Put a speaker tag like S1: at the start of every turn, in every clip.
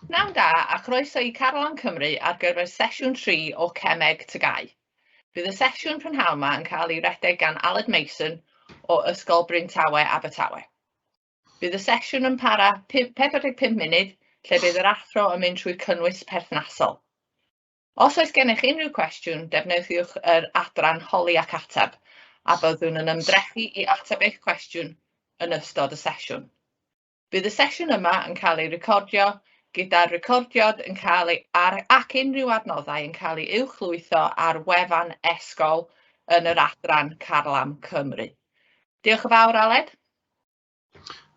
S1: Pnawn da a chroeso i Carlan Cymru ar gyfer sesiwn 3 o Cemeg TGAU. Bydd y sesiwn prynhawn yma yn cael ei redeg gan Aled Mason o ysgol Bryn Tawe, Abertawe. Bydd y sesiwn yn para 45 munud, lle bydd yr athro yn mynd trwy cynnwys perthnasol. Os oes gennych unrhyw cwestiwn, defnyddiwch yr adran holi ac ateb, a byddwn yn ymdrechu i ateb eich cwestiwn yn ystod y sesiwn. Bydd y sesiwn yma yn cael ei recordio, gyda'r recordiad yn cael ei ac unrhyw adnoddau yn cael ei uwchlwytho ar wefan e-sgol yn yr adran Carlan Cymru. Diolch yn fawr, Aled.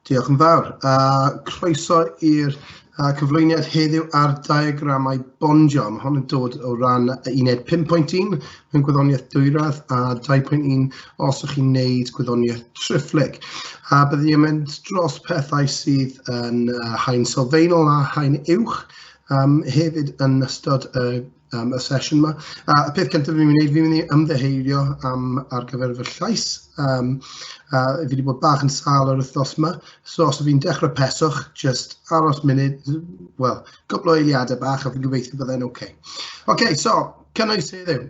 S2: Diolch yn fawr. Croeso i'r cyflwyniad heddiw ar diagramau bondio. Mae hwn yn dod o ran uned 5.1 mewn gwyddoniaeth dwyradd a 2.1 os ydych chi'n gwneud gwyddoniaeth triphlyg. Byddwn i'n mynd dros pethau sydd yn haen sylfaenol a haen uwch hefyd yn ystod y sesiwn yma. Y peth cyntaf fi'n mynd i ymddeheurio ar gyfer fy llais. Fi wedi bod bach yn sâl o'r wythnos yma, so os fi'n dechrau peswch, just aros munud, wel, cwbl o eiliadau bach a fi'n gobeithio byddai'n oce. Oce, so, cynnwys heddiw.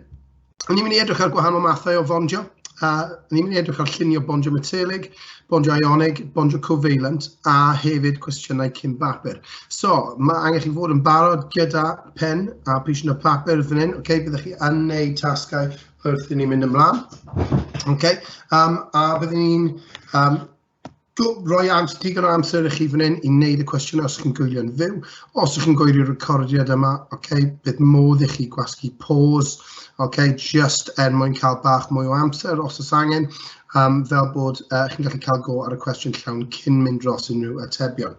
S2: Ni'n mynd i edrych ar gwahanol mathau o bondio. Ni'n mynd i edrych ar llunio bondio metelig, bondio ionig, bondio cofalent a hefyd cwestiynau cyn bapur. So, mae angen chi fod yn barod gyda pen a plisyn o papur fan hyn. Okay, byddwch chi yn neud tasgau wrth i ni'n mynd ymlaen. Okay. A byddwn ni'n rhoi digon o amser i chi fan hyn i wneud y cwestiwn os chi'n gwylio'n fyw. Os chi'n gwylio'r recordiad yma, okay, bydd modd i chi gwasgu pause, okay, just mwyn cael bach mwy o amser os oes angen, fel bod chi'n gallu cael go ar y cwestiwn llawn cyn mynd dros unrhyw atebion.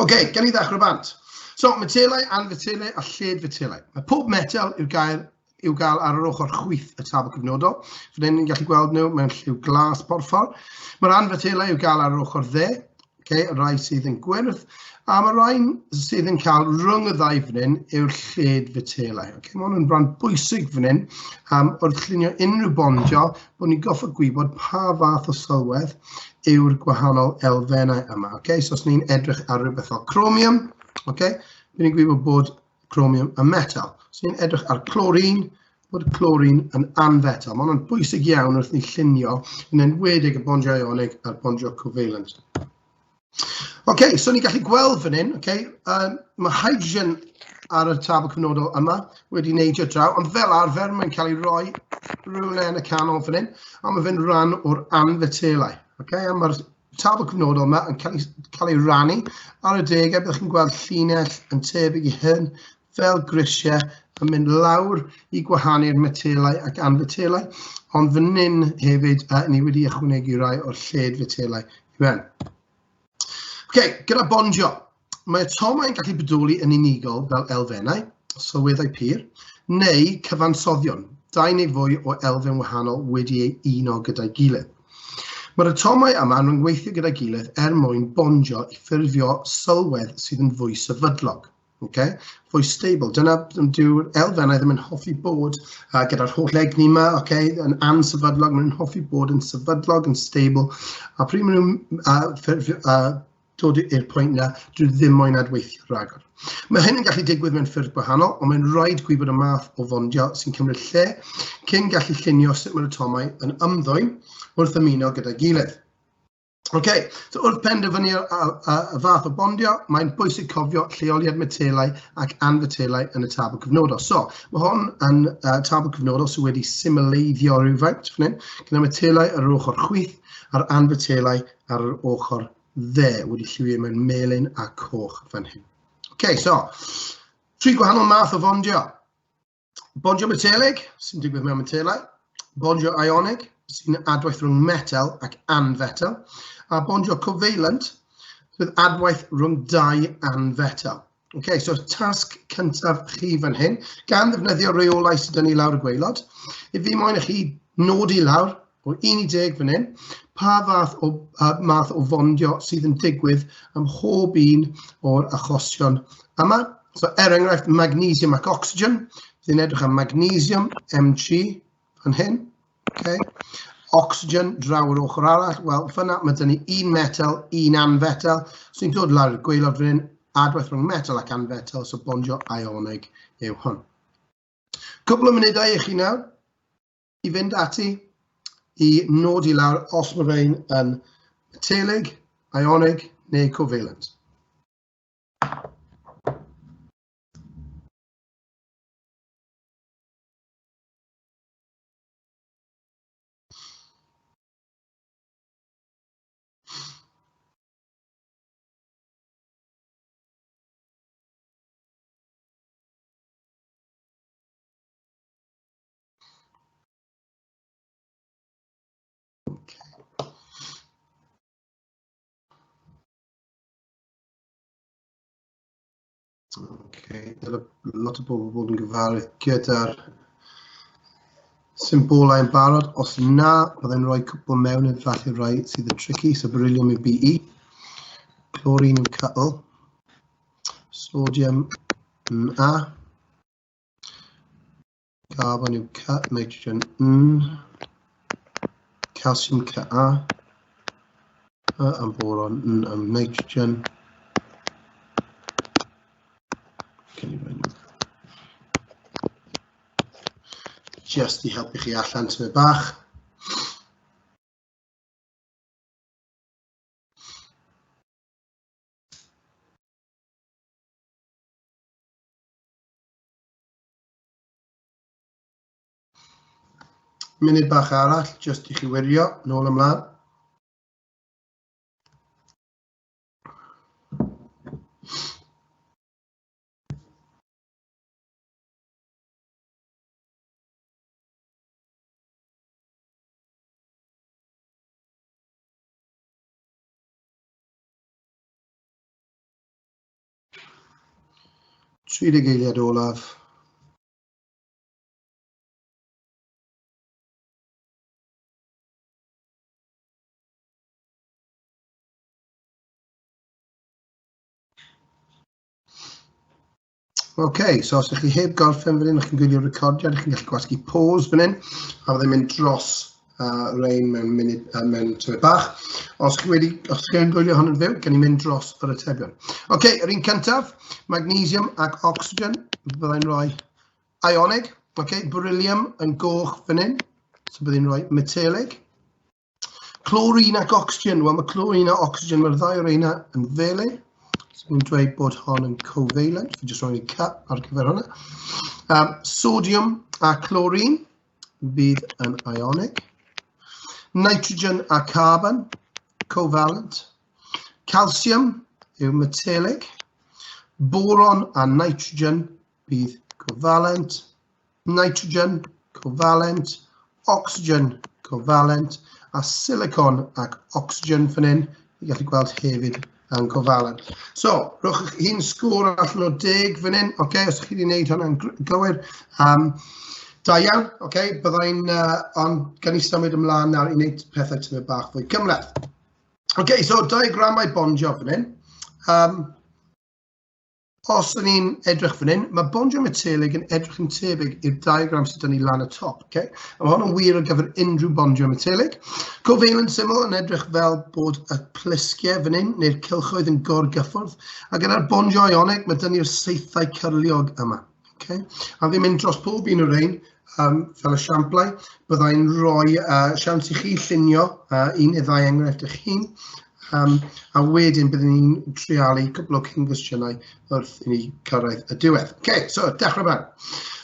S2: Okay, gen i ddechrau bant. So, metelau, anfetelau a lled-fetelau. Mae pob metel i'w gael ar yr ochr chwith y tabl cyfnodol. Fan hyn ni'n gallu gweld nhw mewn lliw glas porffor. Mae'r anfetelau i'w gael ar yr ochr dde, okay, y rai sydd yn gwyrdd, a mae'r rai sydd yn cael rhwng y ddau fan hyn yw'r lled-fetelau. Okay, mae hwn yn rhan bwysig fan hyn wrth llunio unrhyw bondio bod ni'n goffa gwybod pa fath o sylwedd yw'r gwahanol elfennau yma. Okay, so os ni'n edrych ar rhywbeth fel chromium, okay, ni'n gwybod bod chromium yn metal. So ni'n edrych ar clorin, bod clorin yn anfetal. Mae hwnna'n bwysig iawn wrth ni llunio yn enwedig y bondio ionig a'r bondio cofalent. Okay, so ni'n gallu gweld fan hyn, okay, mae hydrogen ar y tabl cyfnodol yma wedi neidio draw, ond fel arfer mae'n cael ei roi rhywle yn y canol fan hyn, a mae fe'n rhan o'r anfetelau. Okay, a mae'r tabl cyfnodol yma yn cael ei rannu ar y degau, byddwch chi'n gweld llinell yn tebyg i hyn, fel grisiau yn mynd lawr i gwahanu'r metelau ac anfetelau, ond fan hyn hefyd ni wedi ychwanegu rai o'r lled-fetelau i mewn. Okay, gyda bondio, mae atomau yn gallu bodoli yn unigol fel elfennau, sylweddau pur, neu cyfansoddion, dau neu fwy o elfen wahanol wedi ei uno gyda'i gilydd. Mae'r atomau yma yn gweithio gyda'i gilydd mwyn bondio i ffurfio sylwedd sydd yn fwy sefydlog. Okay? Fwy stable. Dyna dyw'r elfennau ddim yn hoffi bod gyda'r holl egni yma, okay? Yn ansefydlog, maen nhw'n hoffi bod yn sefydlog, yn stable, a pryd maen nhw'n dod i'r pwynt yna, dwi ddim moyn adweithio rhagor. Mae hyn yn gallu digwydd mewn ffyrdd gwahanol, ond mae'n rhaid gwybod y math o fondio sy'n cymryd lle cyn gallu llunio sut mae'r atomau yn ymddwyn wrth ymuno gyda'i gilydd. Okay, so wrth penderfynu y fath o bondio, mae'n bwysig cofio lleoliad metelau ac anfetelau yn y tabl cyfnodol. So, mae hwn yn tabl cyfnodol sydd wedi simuleiddio rhywfaint fan hyn, gyda metelau ar yr ochr chwith a'r anfetelau ar yr ochr dde wedi lliwio mewn melyn a coch fan hyn. Okay, so, tri gwahanol math o bondio. Bondio metelig, sy'n digwydd mewn metelau. Bondio ionig, sy'n adwaith rhwng metel ac anfetel. A bondio cofalent, sydd adwaith rhwng dau anfetel. Okay, so tasg cyntaf chi fan hyn, gan ddefnyddio reolau sydd yn ei lawr y gwaelod, i fi moyn i chi nodi lawr o 1 i 10 fan hyn, pa math o fondio sydd yn digwydd ym mhob un o'r achosion yma. So, enghraifft, magnesium ac ocsigen. Fyddwn edrych am magnesium, Mg, fan hyn. Okay. Ocsigen draw yr ochr arall. Wel, fyna mae dyn ni un metel, un anfetel. So ni'n dod lawr y gwaelod fan hyn, adwaith rhwng metal ac anfetel, so bondio ionig yw hwn. Cwbl o munudau i chi nawr i fynd ati i nodi lawr os mae rhain yn metelig, ionig neu cofalent. Okay, dyle lot o bobl bod yn gyfarwydd gyda'r symbolau yn barod. Os na, byddai'n rhoi cwbl mewn yn falle rai sydd yn tricky, so beryllium yw BE, chlorine yw Cl, sodium yn A, carbon yw C, nitrogen N, calcium Ca, and boron N am nitrogen. Just i helpu chi allan tymed bach. Munud bach arall, just i chi wirio, nôl ymlaen. Tri eiliad olaf. OK, so os ydych chi heb gorffen fan hyn, ydych chi'n gwylio'r recordiad, ydych chi'n gallu gwasgu pause fan hyn, a byddai'n mynd dros rein mewn tymed bach. Os chi'n gwylio hwn yn fyw, gen i mynd dros yr atebion. OK, yr un cyntaf, magnesium ac ocsigen, byddai'n rhoi ionig. OK, beryllium yn goch fan hyn, so byddai'n rhoi metelig. Chlorine ac ocsigen, wel mae chlorine a ocsigen, mae'r ddau o reina yn fele. So ni'n dweud bod hon yn cofalent, fi jyst rhoi ni cut ar gyfer hwnna. Sodium a chlorine bydd yn ionig. Nitrogen a carbon, covalent. Calcium yw metelig. Boron a nitrogen bydd covalent. Nitrogen, covalent. Oxygen, covalent. A silicon ac oxygen fan hyn, i gallu gweld hefyd yn covalent. So, rhowch chi'n sgôr allan o 10 fan hyn. OK, os chi wedi gwneud hwnna'n gywir. Da iawn, OK, byddai'n ond gan i symud ymlaen nawr i wneud pethau tymed bach fwy cymleth. OK, so diagramau bondio fan hyn. Os ydyn ni'n edrych fan hyn, mae bondio metelig yn edrych yn tebyg i'r diagram sydd yn ei lan y top. Okay? A mae hwn yn wir ar gyfer unrhyw bondio metelig. Covalent syml yn edrych fel bod y plisgiau fan hyn, neu'r cylchoedd yn gorgyffwrdd. A gyda'r bondio ionig, mae dyn ni'r seithau cyrliog yma. Okay? A fi'n mynd dros pob un o'r ein, fel y siamplau, byddai'n rhoi siawns i chi llunio un neu ddau enghraifft eich hun. A wedyn byddwn ni'n trialu cwbl o cyn-gwestiynau wrth i ni cyrraedd y diwedd. OK, so dechrau fan.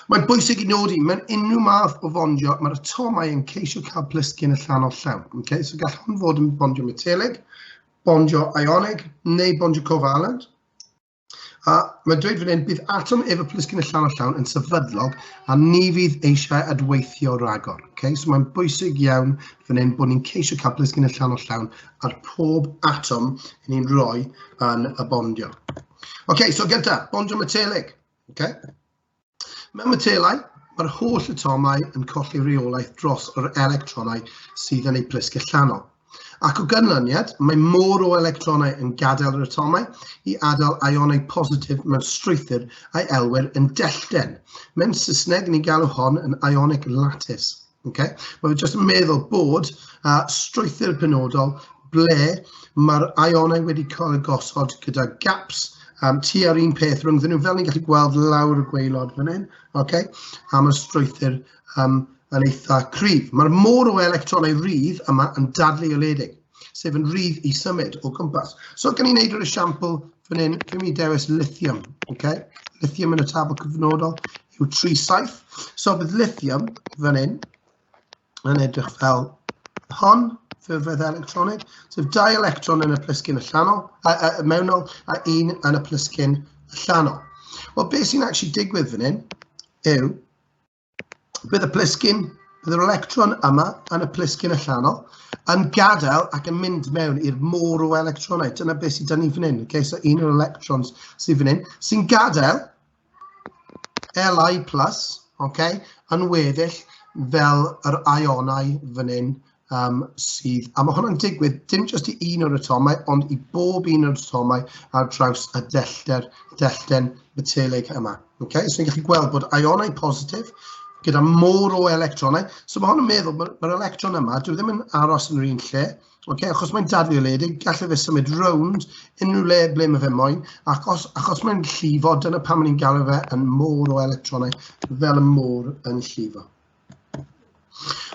S2: Mae'n bwysig i nodi, mewn unrhyw math o fondio, mae'r atomau yn ceisio cael plisgyn y llanol llawn. Okay, so gall hwn fod yn bondio metelig, bondio ionig, neu bondio covalent. A mae'n dweud fan hyn, bydd atom efo plisgyn y llanol llawn yn sefydlog a ni fydd eisiau adweithio ragor. Okay? So mae'n bwysig iawn fan hyn bod ni'n ceisio cael plisgyn y llanol llawn ar pob atom ni'n rhoi yn y bondio. OK, so gyntaf, bondio metelig. Okay? Mewn metelau, mae'r holl atomau yn colli reolaeth dros yr electronau sydd yn eu plisgyn llanol. Ac o ganlyniad, mae môr o electronau yn gadael yr atomau i adael ionau positif mewn strwythur a'i elwyr yn dellten. Mewn Saesneg, ni'n galw hon yn ionic lattice. Okay? Mae fe jyst yn meddwl bod strwythur penodol ble mae'r ionau wedi cael y gosod gyda gaps tua'r un peth rhwngddyn nhw, fel ni'n gallu gweld lawr y gwaelod fan hyn, okay? A mae'r strwythur yn eitha cryf. Mae'r môr o electronau rydd yma yn dadleuoledig, sef yn rydd i symud o gwmpas. So gan i wneud yr esiampl fan hyn, gan i dewis lithium, okay? Lithium yn y tabl cyfnodol yw 3,7. So bydd lithium fan hyn yn edrych fel hon, ffurfedd electronig, sef 2 electron yn y plisgyn mewnol a 1 yn y plisgyn allanol. Wel, beth sy'n actually digwydd fan hyn yw bydd yr electron yma yn y plisgyn allanol yn gadael ac yn mynd mewn i'r môr o electronau. Dyna beth sydd dyn ni fan hyn. Okay? So un o'r electrons sydd fan hyn sy'n gadael Li+, okay, yn weddill fel yr ionau fan hyn sydd, a mae hwnna'n digwydd dim jyst i un o'r atomau, ond i bob un o'r atomau ar draws y dellten metelig yma. Okay? So ni'n gallu gweld bod ionau positif gyda môr o electronau. So mae hwn yn meddwl, mae'r electron yma, dwi ddim yn aros yn yr un lle, okay? Achos mae'n dadleuoledig, gallai fe symud rownd unrhyw le ble mae fe moyn, achos mae'n llifo, dyna pam ni'n galw fe yn môr o electronau, fel y môr yn llifo.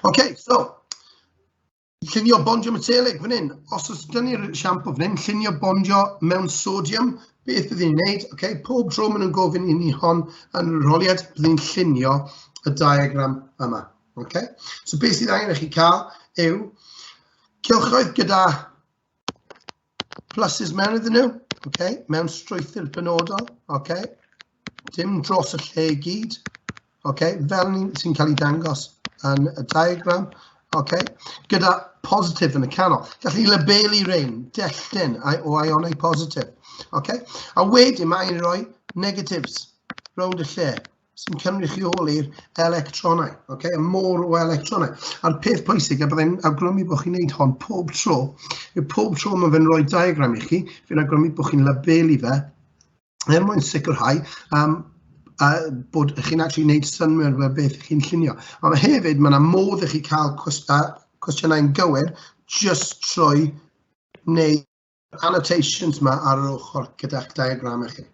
S2: Okay, so, llunio bondio metelig fan hyn. Os oes dyn ni'r esiampl fan hyn, llunio bondio mewn sodium, beth byddwn ni'n gwneud? Okay, pob tro maen nhw'n gofyn i ni hon yn yr arholiad, byddwn ni'n llunio y diagram yma. Okay? So beth sydd angen i chi cael yw cylchoedd gyda pluses mewn iddyn nhw, okay? Mewn strwythur benodol, okay? Dim dros y lle i gyd, okay? Fel sy'n cael ei dangos yn y diagram, okay? Gyda positif yn y canol. Gallu labelu rhain, dellten o ionau positif. Okay? A wedyn mae'n rhoi negatives rownd y lle sy'n cynrychioli'r electronau, okay? Y môr o electronau. A'r peth pwysig, a byddai'n awgrymu bod chi'n gwneud hon pob tro, yw pob tro mae fe'n rhoi diagram i chi, fi'n awgrymu bod chi'n labelu fe, mwyn sicrhau bod chi'n actually gwneud synwyr fel beth chi'n llunio. Ond hefyd, mae yna modd i chi cael cwestiynau'n gywir just trwy wneud annotations yma ar yr ochr gyda'ch diagram i chi.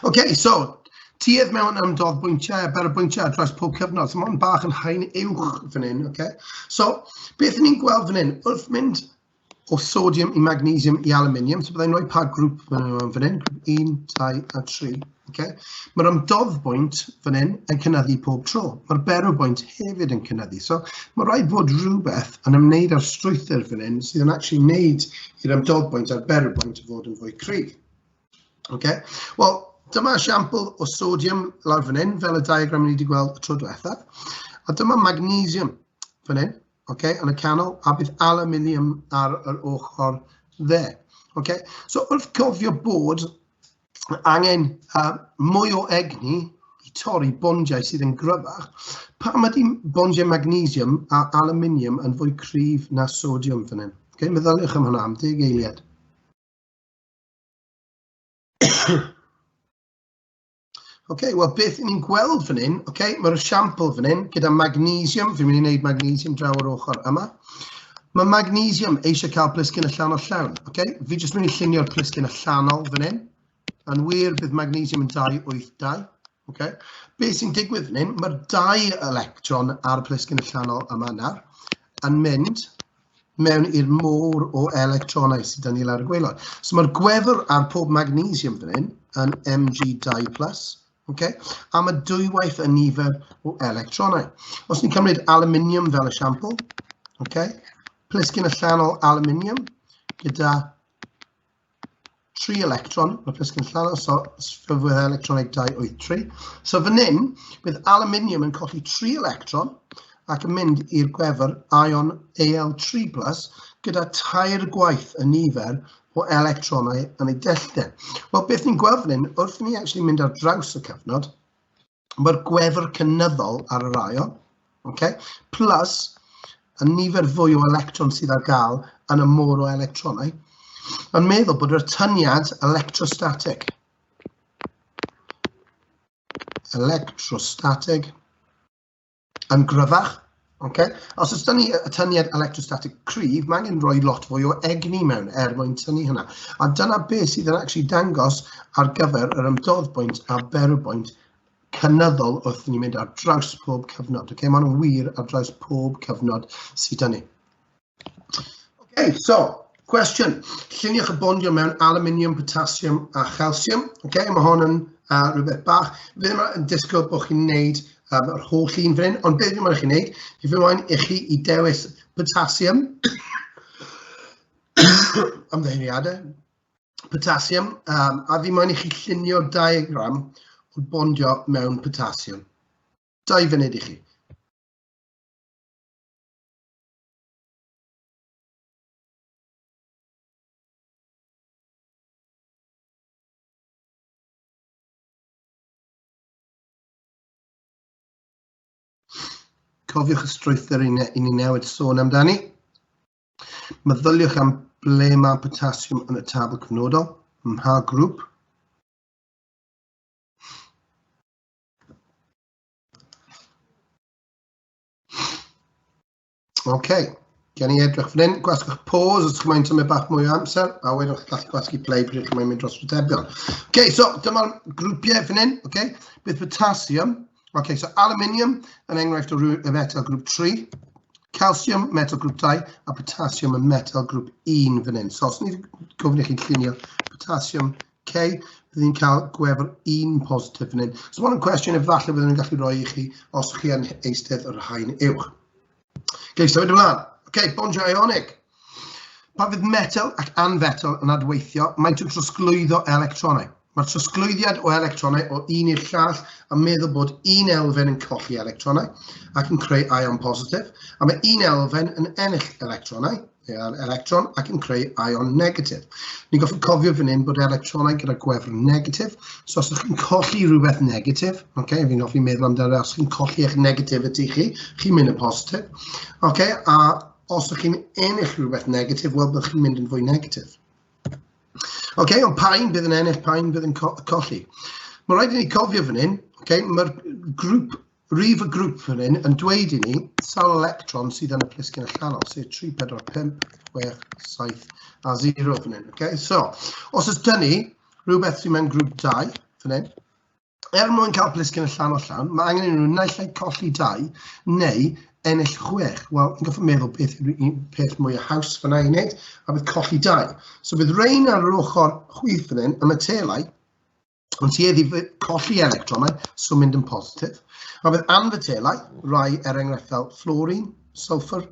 S2: Okay, so, tuedd mewn ymdoddbwyntiau a berybwyntiau ar draws pob cyfnod, so mae'n bach yn haen uwch fan hyn, okay? So, beth ni'n gweld fan hyn, wrth mynd o sodium i magnesium i aluminium, so byddai'n rhoi pa grŵp fan hyn, grŵp 1, 2 a 3, okay? Mae'r ymdoddbwynt fan hyn yn cynyddu pob tro, mae'r berybwynt hefyd yn cynyddu, so mae rhaid bod rhywbeth yn ymwneud â'r strwythur fan hyn sydd yn actually wneud i'r ymdoddbwynt a'r berybwynt fod yn fwy cryf. Okay? Wel, dyma esiampl o sodium lawr fan hyn, fel y diagram ni wedi gweld y tro diwethaf. A dyma magnesium fan hyn, okay, yn y canol, a bydd aluminium ar yr ochr dde. Okay? So wrth cofio bod angen mwy o egni i torri bondiau sydd yn gryfach, pam ydy bondiau magnesium a aluminium yn fwy cryf na sodium fan hyn? Okay? Meddyliwch am hwnna am 10 eiliad. Okay, wel beth ni'n gweld fan hyn, okay, mae'r esiampl fan hyn gyda magnesium, fi'n mynd i wneud magnesium draw ar ochr yma. Mae magnesium eisiau cael plisgyn allanol llawn, okay? Fi jyst mynd i llunio'r plisgyn allanol fan hyn. Yn wir bydd magnesium yn 282, okay? Beth sy'n digwydd fan hyn, mae'r 2 electron ar y plisgyn allanol yma nawr yn mynd mewn i'r môr o electronau sydd yn ei lawr y gwaelod. So mae'r gwefr ar pob magnesium fan hyn yn Mg2+, okay? A mae dwywaith y nifer o electronau. Os ni'n cymryd aluminium fel esiampl, okay? Plisgyn allanol aluminium gyda 3 electron, mae plisgyn allanol, so ffurfwedd electronig 283. So fan hyn, bydd aluminium yn colli 3 electron ac yn mynd i'r gwefr ion Al3+, gyda 3 gwaith y nifer o electronau yn ei dellten. Wel, beth ni'n gweld fan hyn, wrth ni actually mynd ar draws y cyfnod, mae'r gwefr cynyddol ar yr ion, okay? Plus y nifer fwy o electron sydd ar gael yn y môr o electronau, yn meddwl bod yr tyniad electrostatic yn gryfach, Okay? Os oes da ni y tyniad electrostatic cryf, mae angen rhoi lot fwy o egni mewn mwyn tynnu hynna. A dyna beth sydd yn actually dangos ar gyfer yr ymdoddbwynt a berwbwynt cynyddol wrth ni'n mynd ar draws pob cyfnod. Okay? Maen nhw'n wir ar draws pob cyfnod sydd da ni. Okay, so, cwestiwn. Lliuniwch y bondio mewn aluminium, potassium a chalsium. Okay, mae hon yn rhywbeth bach. Fe ddim yn disgwyl bod chi'n neud yr holl un fan hyn, ond beth mae'n chi'n neud, i fy moyn i chi i dewis potassium, ymddeiriadau, potassium, a fi moyn i chi llunio'r diagram o'r bondio mewn potassium. 2 funud i chi. Cofiwch y strwythur i ni newid sôn amdani. Meddyliwch am ble mae potassium yn y tabl cyfnodol, ym mha grŵp. OK, gen i edrych fan hyn, gwasgwch pause os chi'n tymau bach mwy o amser, a wedyn chi'n gallu gwasgu play pryd chi'n mynd dros rhytebion. OK, so dyma'r grwpiau fan hyn, OK, bydd potassium. OK, so aluminium yn enghraifft o metal grŵp 3, calcium metal grŵp 2, a potassium yn metal grŵp 1 fan hyn. So os ni'n gofyn i chi'n llunio potassium K, bydd ni'n cael gwefr 1 positif fan hyn. So mae'n cwestiwn efallai byddwn ni'n gallu rhoi i chi os chi yn eistedd yr haen uwch. OK, so wedyn ymlaen. OK, bondio ionig. Pa fydd metal ac anfetal yn adweithio, mae'n trosglwyddo electronau. Mae'r trosglwyddiad o electronau o un i'r llall a meddwl bod un elfen yn colli electronau ac yn creu ion positif, a mae un elfen yn ennill electronau, electron, ac yn creu ion negatif. Ni'n goffo cofio fan hyn bod electronau gyda gwefr negatif, so os ydych chi'n colli rhywbeth negatif, okay, fi'n hoffi meddwl amdano, os chi'n colli eich negativity chi'n mynd yn positif, okay, a os ydych chi'n ennill rhywbeth negatif, wel, byddwch chi'n mynd yn fwy negatif. OK, ond pa'n bydd yn ennill, pa'n bydd yn colli. Mae rhaid i ni cofio fan hyn, okay, mae'r rhif y grŵp fan hyn yn dweud i ni sawl electron sydd yn y plisgyn allanol, sef 3, 4, 5, 6, 7 a 0 fan hyn. Okay? So, os oes dyn ni rhywbeth sydd mewn grŵp 2 fan hyn, mwyn cael plisgyn allanol llawn, mae angen i nhw naill ai colli 2 neu ennill 6. Wel, ni'n goffo meddwl beth yw'r peth mwy o haws fyna i wneud, a bydd colli 2. So bydd rein ar yr ochr chwith fan hyn, y metelau, ond tueddi colli electronau, so mynd yn positif. A bydd anfetelau, rai enghraifft fel fluorine, sulfur.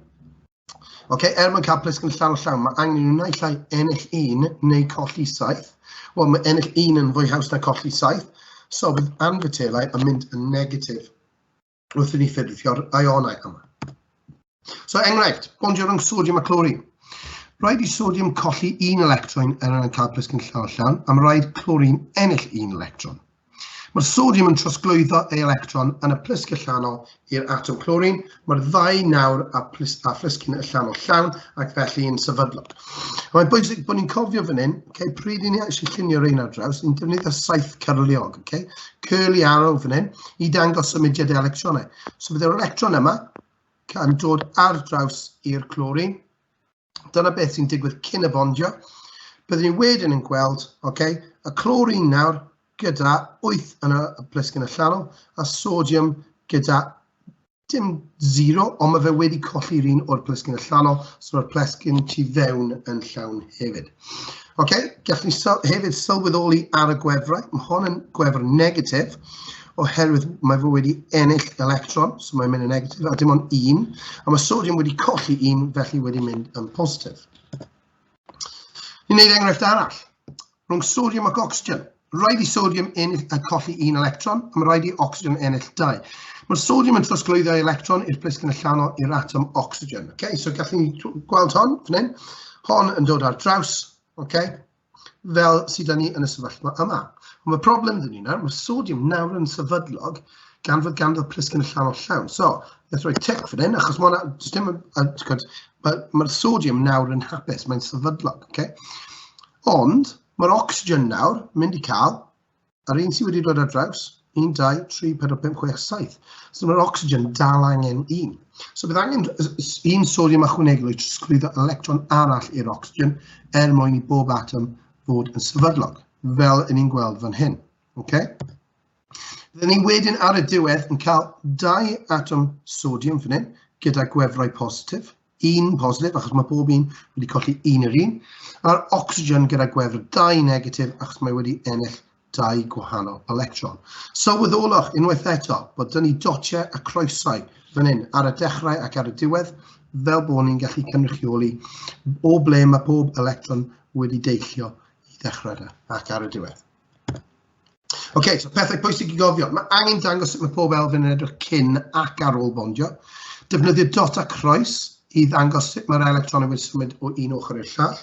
S2: Okay, mwyn cael plisgyn allanol llawn, mae angen nhw naill ai ennill 1 neu colli 7. Wel, mae ennill 1 yn fwy haws na colli 7, so bydd anfetelau yn mynd yn negatif wrth i ni ffurfio'r ionau yma. So, enghraifft, bondio rhwng sodium a chlorine. Rhaid i sodium colli 1 electron yn cael plisgyn allanol llawn, a mae rhaid chlorine ennill 1 electron. Mae'r sodium yn trosglwyddo ei electron yn y plisgyn allanol i'r atom chlorine. Mae'r ddau nawr a plisgyn allanol llawn ac felly yn sefydlog. Mae'n bwysig bod ni'n cofio fan hyn, okay, pryd i ni eisiau llunio rein ar draws, ni'n defnyddio saith cyrliog, okay? Curly arrow fan hyn, i dangos symudiad electronau. So bydd yr electron yma yn dod ar draws i'r chlorine. Dyna beth sy'n digwydd cyn y bondio. Byddwn ni wedyn yn gweld, okay, y chlorine nawr gyda 8 yn y plisgyn allanol, a sodium gyda dim 0, ond mae fe wedi colli'r un o'r plisgyn allanol, so mae'r plisgyn tu fewn yn llawn hefyd. Okay, gallwn ni hefyd sylweddoli ar y gwefrau. Mae hon yn gwefr negatif, oherwydd mae fe wedi ennill electron, so mae'n mynd yn negatif, a dim ond 1, a mae sodium wedi colli 1, felly wedi mynd yn positif. Ni'n gwneud enghraifft arall. Rhwng sodium ac ocsigen. Rhaid i sodium colli 1 electron, a mae rhaid i ocsigen ennill 2. Mae'r sodium yn trosglwyddo electron i'r plisgyn allanol i'r atom ocsigen. Okay? So gallwn ni gweld hon, fan hyn. Hon yn dod ar draws, okay? Fel sydd â ni yn y sefyllfa yma. Ond mae'r problem dyn ni nawr, mae sodium nawr yn sefydlog gan fod ganddo plisgyn allanol llawn. So, let's rhoi tic fan hyn, achos mae'r sodium nawr yn hapus, mae'n sefydlog. Okay? Ond, mae'r ocsigen nawr mynd i cael, yr un sydd wedi dod ar draws, 1, 2, 3, 4, 5, 6, 7. So mae'r ocsigen dal angen 1. So bydd angen un sodium ychwanegol i trosglwyddo electron arall i'r ocsigen mwyn i bob atom fod yn sefydlog, fel yn ni'n gweld fan hyn. Okay? Byddwn ni wedyn ar y diwedd yn cael 2 atom sodium fan hyn, gyda gwefrau positif, 1 positif, achos mae bob un wedi colli 1 yr un, a'r ocsigen gyda gwefr 2 negatif, achos mae wedi ennill 2 gwahanol electron. Sylweddolwch unwaith eto bod dyn ni dotiau a croesau fan hyn ar y dechrau ac ar y diwedd, fel bod ni'n gallu cynrychioli o ble mae pob electron wedi deillio i ddechrau ac ar y diwedd. OK, so pethau pwysig i gofio. Mae angen dangos sut mae pob elfen yn edrych cyn ac ar ôl bondio. Defnyddio dot a croes i ddangos sut mae'r electronau wedi symud o un ochr i'r llall.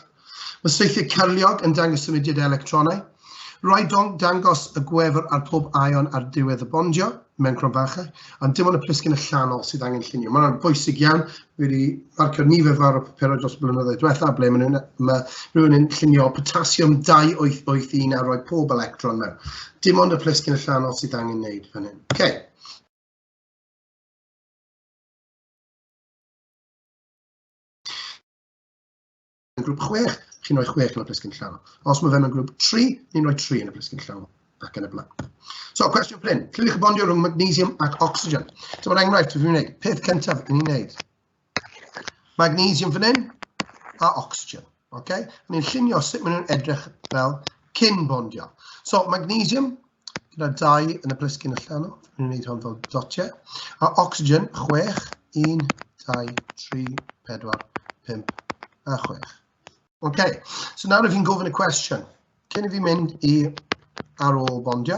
S2: Mae saethiau cyrliog yn dangos symudiad electronau. Rhaid dangos y gwefr ar pob ion ar diwedd y bondio mewn cronfachau, ond dim ond y plisgyn y llanol sydd angen llunio. Mae'n bwysig iawn. Wedi marcio nifer fawr o papurau dros blynyddoedd diwethaf ble mae rhywun yn llunio potasiwm 288 a rhoi pob electron mewn. Dim ond y plisgyn y llanol sydd angen wneud fan hyn. Okay. Yn grŵp 6, chi'n rhoi 6 yn y plisgyn llanol. Os mae fe'n grŵp 3, ni'n rhoi 3 yn y plisgyn llanol ac yn y blaen. So, cwestiwn pryn. Lluniwch y bondio rhwng magnesium ac ocsigen. So, mae'r enghraifft fi'n wneud. Peth cyntaf yn ei wneud. Magnesium fan hyn a ocsigen. Okay? Ni'n llunio sut maen nhw'n edrych fel cyn bondio. So, magnesium gyda 2 yn y plisgyn y llanol. Fi'n wneud hwn fel dotiau. A ocsigen 6, 1, 2, 3, 4, 5 a 6. Okay, so nawr fi'n gofyn y cwestiwn. Cyn i fi mynd i ar ôl bondio,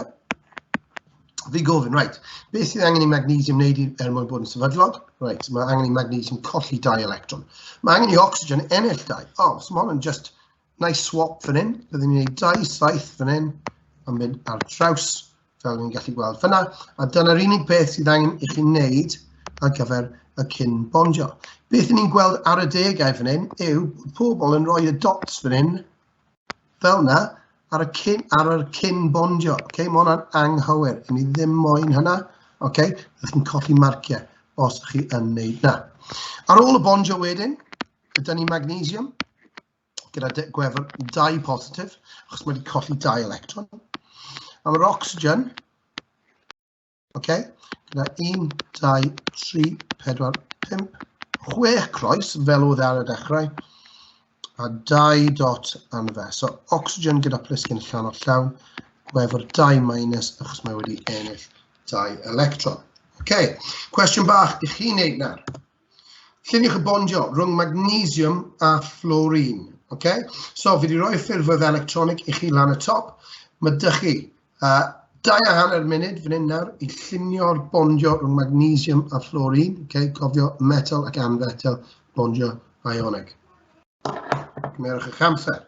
S2: fi gofyn, right, beth sydd angen i magnesium wneud mwyn bod yn sefydlog? Right, mae angen i magnesium colli 2 electron. Mae angen i ocsigen ennill 2. Oh, so mae hwn yn just nice swap fan hyn. Byddwn ni'n gwneud 2 saith fan hyn, yn mynd ar draws, fel ni'n gallu gweld fyna. A dyna'r unig beth sydd angen i chi wneud ar gyfer y cyn bondio. Beth ni'n gweld ar y degau fan hyn yw pobl yn rhoi y dots fan hyn fel yna ar y cyn bondio. Okay? Mae hwnna'n anghywir. I ni ddim moyn hynna. Okay? Ydych chi'n colli marciau os ydych chi yn wneud na. Ar ôl y bondio wedyn, gyda ni magnesium gyda gwefr 2 positif, achos mae wedi colli 2 electron. A mae'r ocsigen, okay, gyda 1, 2, 3, 4, 5, 6 croes, fel oedd ar y dechrau, a 2 dot arno fe. So, ocsigen gyda plisgyn llanol llawn, gwefr 2 minus, achos mae wedi ennill 2 electron. Okay, cwestiwn bach i chi wneud nawr. Lluniwch y bondio rhwng magnesium a fluorine. Okay? So, fi wedi rhoi ffurfedd electronic i chi lan y top. Mae dych chi 2.5 munud fan hyn nawr i llunio'r bondio rhwng magnesium a fluorine. Okay? Cofio metal ac anfetel bondio ionig. Cymerwch eich amser.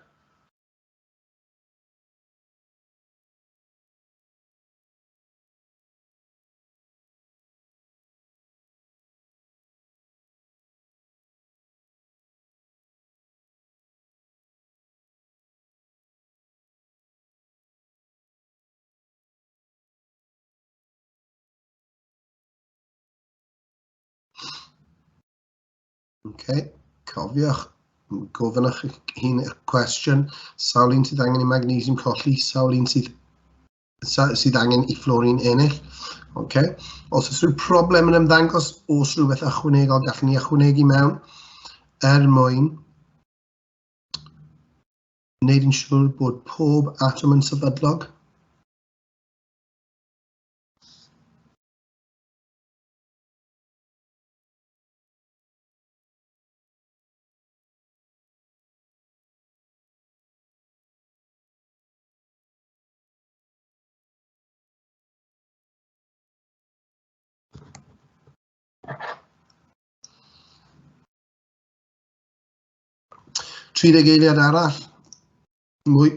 S2: Okay, cofiwch, gofyn eich hun eich cwestiwn, sawl un sydd angen i magnesium colli, sawl un sydd angen i fluorine ennill. Okay. Os oes rhyw problem yn ymddangos, os rhywbeth ychwanegol gallwn ni ychwanegu mewn, mwyn wneud yn siŵr bod pob atom yn sefydlog. Trideg eiliad arall,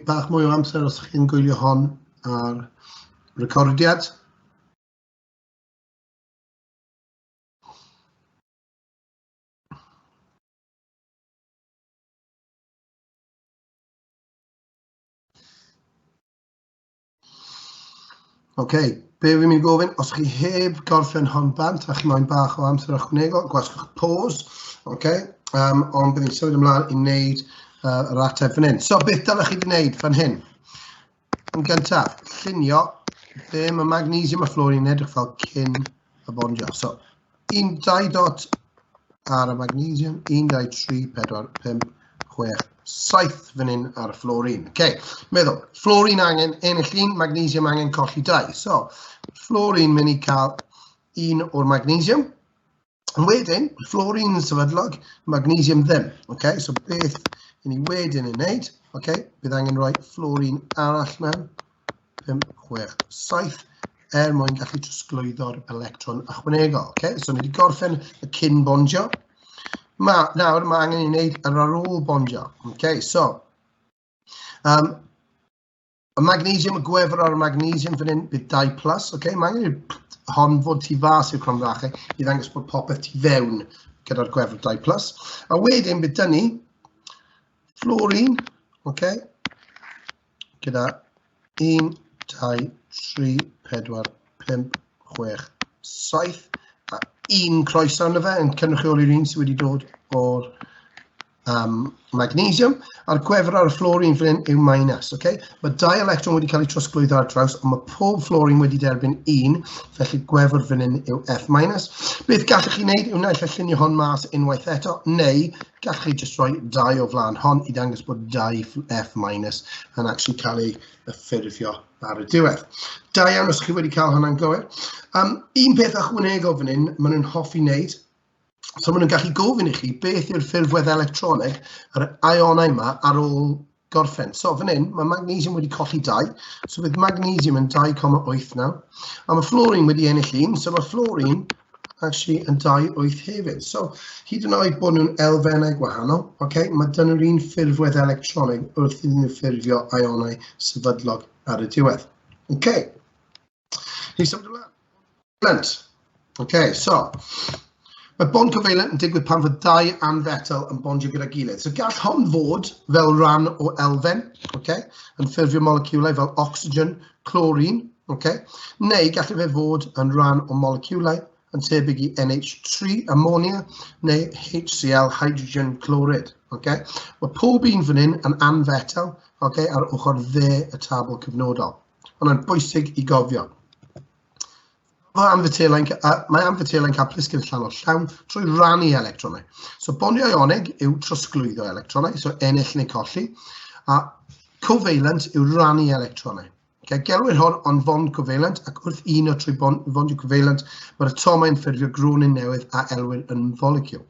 S2: bach mwy o amser os ydych chi'n gwylio hon ar recordiad. be fi'n mynd gofyn, os chi heb gorffen hon bant, a chi moyn bach o amser ychwanegol, gwasgwch pause, ond bydd ni'n symud ymlaen i wneud yr ateb fan hyn. So, beth dylech chi wedi wneud fan hyn? Yn gyntaf, llunio be mae magnesium a fluorine edrych fel cyn y bondio. So, 1, 2 dot ar y magnesium, 1, 2, 3, 4, 5, 6, 7 fan hyn ar y fluorine. Meddwl, fluorine angen ennill 1, magnesium angen colli 2. So, fluorine mynd i cael 1 o'r magnesium. Yn wedyn, fluorine yn sefydlog, magnesium ddim. So, beth i ni wedyn yn wneud? Bydd angen rhoi fluorine arall mewn. 5, 6, 7, mwyn gallu trosglwyddo'r electron ychwanegol. So, ni wedi gorffen y cyn bondio. Nawr, mae angen i wneud yr ar ôl bondio. So, y magnesium, y gwefr ar y magnesium fan hyn bydd 2+. Mae angen i hon fod tu fas i'r cromrachau i ddangos bod popeth tu fewn gyda'r gwefr 2+. A wedyn bydd dyn ni fluorine, gyda 1, 2, 3, 4, 5, 6, 7, a 1 croeso yna fe yn cynrychioli'r un sydd wedi dod o'r magnesium, a'r gwefr ar y fluorine fan hyn yw minus. Mae 2 electron wedi cael eu trosglwyddo ar draws, ond mae pob fluorine wedi derbyn 1, felly gwefr fan hyn yw F-. Beth gallwch chi wneud yw naill llunio hon mas unwaith eto, neu gallwch chi jyst rhoi 2 o flaen hon i ddangos bod 2 F- yn actually cael ei ffurfio ar y diwedd. Da iawn os chi wedi cael hwnna'n gywir. Un peth ychwanegol fan hyn, maen nhw'n hoffi wneud, so maen nhw'n gallu gofyn i chi beth yw'r ffurfwedd electroneg yr ionau yma ar ôl gorffen. So fan hyn, mae magnesium wedi colli 2, so bydd magnesium yn 2,8 nawr, a mae fluorine wedi ennill 1, so mae fluorine actually yn 2,8 hefyd. So, hyd yn oed bod nhw'n elfennau gwahanol, mae dyn nhw'r un ffurfwedd electroneg wrth iddyn nhw ffurfio ionau sefydlog ar y diwedd. Ni symud ymlaen. So, mae bond cofalent yn digwydd pan fod 2 anfetel yn bondio gyda'i gilydd. So gall hon fod fel rhan o elfen, yn ffurfio moleciwlau fel ocsigen, chlorine, neu gall fe fod yn rhan o moleciwlau yn tebyg i NH3, ammonia, neu HCl, hydrogen chloride. Mae pob un fan hyn yn anfetel ar ochr dde y tabl cyfnodol. Hwna'n bwysig i gofio. Mae anfetelau'n cael plisgyn allanol llawn trwy rannu electronau. So, bondio ionig yw trosglwyddo electronau, so ennill neu colli, a cofalent yw rannu electronau. Gelwir hwn ond bond cofalent, ac wrth un o trwy bondio cofalent, mae'r atomau'n ffurfio gronin newydd a elwir yn foleciwl.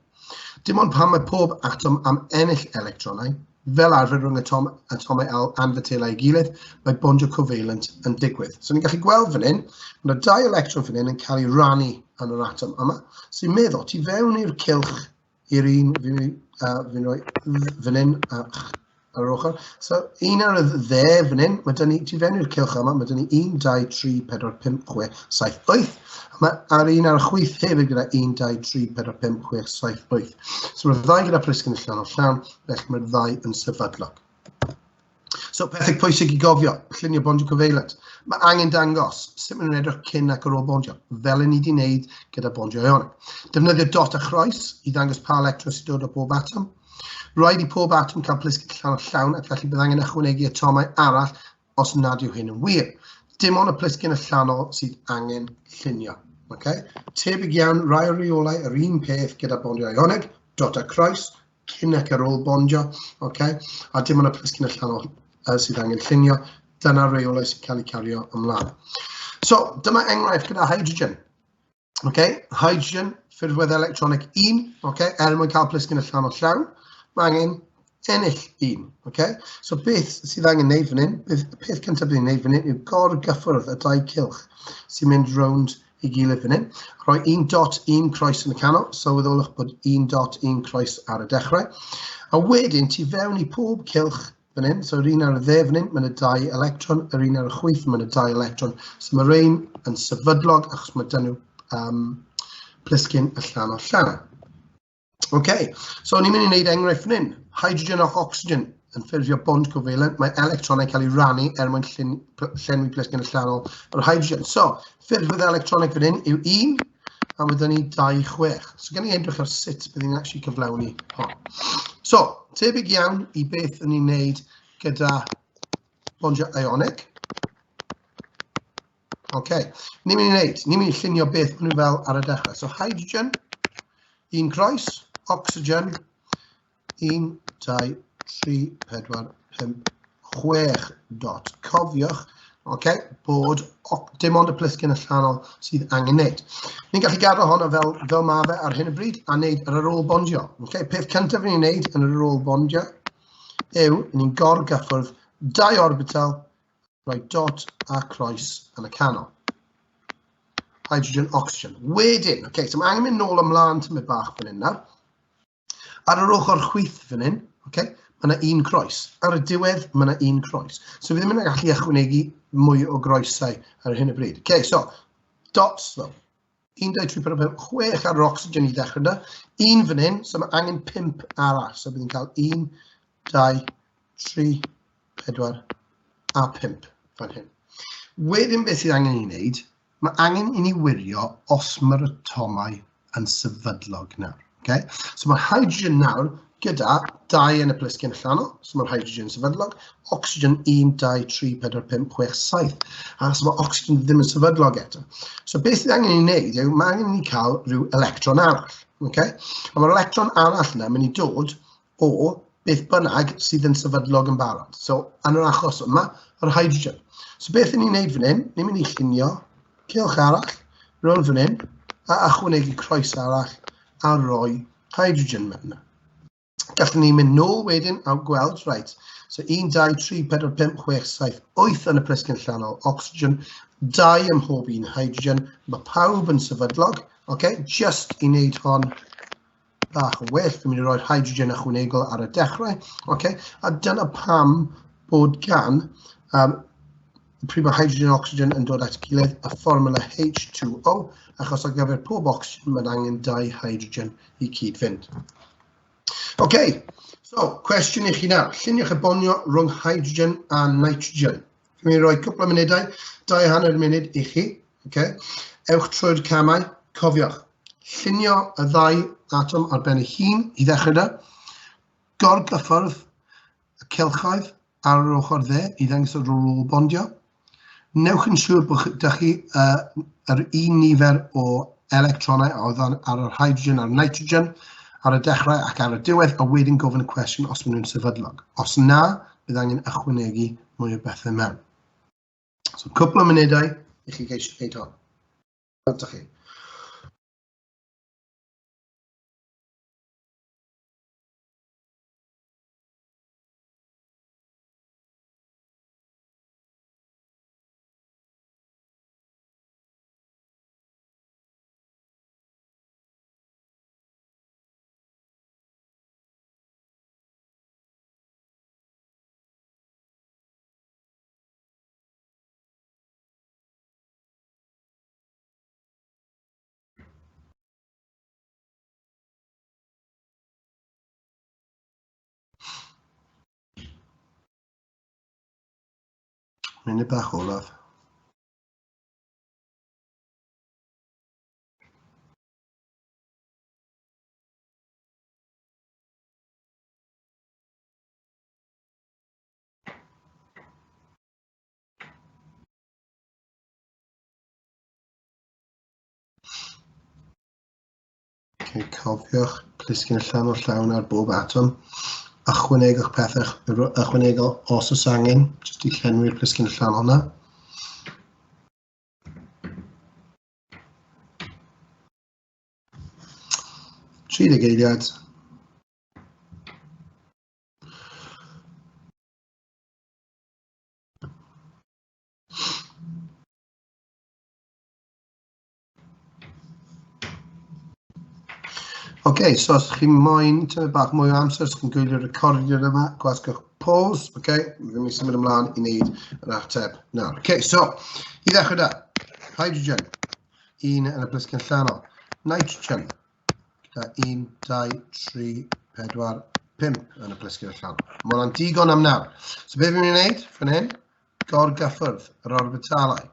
S2: Dim ond pan mae pob atom am ennill electronau, fel arfer rhwng atomau anfetelau i gilydd, mae bondio cofalent yn digwydd. So, ni'n gallu gweld fan hyn, mae 2 electron fan hyn yn cael ei rannu yn yr atom yma. So, i'n meddwl, ti fewn i'r cylch i'r un, fi'n rhoi fan hyn ar yr ochr. So, un ar y dde fan hyn, ti fewn i'r cylch yma, mae dyn ni 1, 2, 3, 4, 5, 6, 7, 8. A'r un ar y chwith hefyd gyda 1, 2, 3, 4, 5, 6, 7, 8. So mae'r 2 gyda plisgyn allan o llawn, felly mae'r 2 yn sefydlog. So pethau pwysig i gofio, llunio bondio cofalent. Mae angen dangos sut mae'n edrych cyn ac ar ôl bondio, fel ni wedi wneud gyda bondio ionig. Defnyddio dot a chroes i ddangos pa electron sydd dod o bob atom. Rhaid i pob atom cael plisgyn allan o llawn ac felly bydd angen ychwanegu atomau arall os nad yw hyn yn wir. Dim ond y plisgyn allanol sydd angen llunio. Tebyg iawn, rai o reolau yr un peth gyda bondio ionig, dot a croes, cyn ac ar ôl bondio, a dim ond y plisgyn allanol sydd angen llunio, dyna reolau sydd cael ei cario ymlaen. So, dyma enghraifft gyda hydrogen. Hydrogen, ffurfwedd electronic 1, mwyn cael plisgyn allanol llawn, mae angen ennill 1. So, beth sydd angen wneud fan hyn, y peth cyntaf bydd wneud fan hyn yw gorgyffwrdd y 2 cylch sy'n mynd rownd i gilydd fan hyn. Rhoi 1 dot, 1 croes yn y canol, sylweddolwch bod 1 dot, 1 croes ar y dechrau. A wedyn, ti fewn i pob cylch fan hyn, so yr un ar y dde fan hyn, mae'n y 2 electron, yr un ar y chwith, mae'n y 2 electron. So mae'r ein yn sefydlog, achos mae dyn nhw plisgyn allan o llawn. So ni'n mynd i wneud enghraifft fan hyn. Hydrogen ac ocsigen yn ffurfio bond cofalent, mae electronau cael ei rannu mwyn llenwi plisgyn allanol o'r hydrogen. So, ffurfiodd electronic fan hyn yw 1, a wedyn ni 2, 6. So, gan i edrych ar sut bydd ni'n actually cyflawni hon. So, tebyg iawn i beth yn ni'n neud gyda bondio ionig. Ni'n mynd i wneud, ni'n mynd i llunio beth maen nhw fel ar y dechrau. So, hydrogen, 1 croes, ocsigen, 1, 2, 3, 4, 5, 6 dot. Cofiwch, bod dim ond y plisgyn allanol sydd angen wneud. Ni'n gallu gadw hwnna fel ma fe ar hyn o bryd a wneud yr ôl bondio. Peth cyntaf ni'n wneud yn yr ôl bondio yw ni'n gorgyffwrdd 2 orbital, rhoi dot a croes yn y canol. Hydrogen, oxygen. Wedyn, so mae angen mynd nôl ymlaen tymor bach fan hyn nawr. Ar yr ochr chwith fan hyn, mae yna 1 croes. Ar y diwedd, mae yna 1 croes. So fi ddim yn gallu ychwanegu mwy o groesau ar hyn o bryd. So, dots fel 1, 2, 3, 4, 5, 6 ar yr ocsigen i ddechrau yna. 1 fan hyn, so mae angen 5 arall. So bydd ni'n cael 1, 2, 3, 4 a 5 fan hyn. Wedyn beth sydd angen i wneud, mae angen i ni wirio os mae'r atomau yn sefydlog nawr. So mae'r hydrogen nawr gyda 2 yn y plisgyn allanol, so mae'r hydrogen sefydlog, ocsigen 1, 2, 3, 4, 5, 6, 7, a so mae ocsigen ddim yn sefydlog eto. So beth sydd angen i wneud yw, mae angen i ni cael rhyw electron arall. A mae'r electron arall yna mynd i dod o beth bynnag sydd yn sefydlog yn barod. So yn yr achos yma, yr hydrogen. So beth ni'n wneud fan hyn, ni'n mynd i llunio cylch arall, rhwng fan hyn, a ychwanegu croes arall, a rhoi hydrogen mewn. Gallwn ni mynd nôl wedyn a gweld, right, so 1, 2, 3, 4, 5, 6, 7, 8 yn y plisgyn allanol, ocsigen, 2 ym mhob un hydrogen, mae pawb yn sefydlog, just i wneud hon bach yn well, fi'n mynd i roi'r hydrogen ychwanegol ar y dechrau, a dyna pam bod gan pryd mae hydrogen a ocsigen yn dod at gilydd, y fformula H2O, achos ar gyfer pob ocsigen mae'n angen 2 hydrogen i cyd-fynd. So, cwestiwn i chi nawr. Lluniwch y bondio rhwng hydrogen a nitrogen. Fi'n mynd i roi cwpl o munudau, 2 hanner munud i chi. Ewch trwy'r camau, cofiwch. Llunio y 2 atom ar ben ei hun i ddechrau da. Gorgyffwrdd y cylchoedd ar yr ochr dde i ddangos yr ôl bondio. Newch yn siŵr bod ydych chi yr un nifer o electronau oedd ar yr hydrogen a'r nitrogen ar y dechrau ac ar y diwedd, a wedyn gofyn y cwestiwn os maen nhw'n sefydlog. Os na, bydd angen ychwanegu mwy o bethau mewn. So, cwpl o munudau i chi geisio gwneud hon. Ydych chi. Munud bach olaf. Cofiwch plisgyn allanol llawn ar bob atom. Ychwanegwch pethau, ychwanegol os oes angen, jyst i llenwi'r plisgyn allanol yna. Tri eiliad. So os chi'n moyn tynnu bach mwy o amser, os chi'n gwylio'r recordiad yma, gwasgwch pause, fi'n mynd i symud ymlaen i wneud yr ateb nawr. So, i ddechrau da, hydrogen, 1 yn y plisgyn allanol, nitrogen, gyda 1, 2, 3, 4, 5 yn y plisgyn allan. Mae hwnna'n digon am nawr. So beth fi'n mynd i wneud? Fan hyn, gorgyffwrdd yr orbitalau.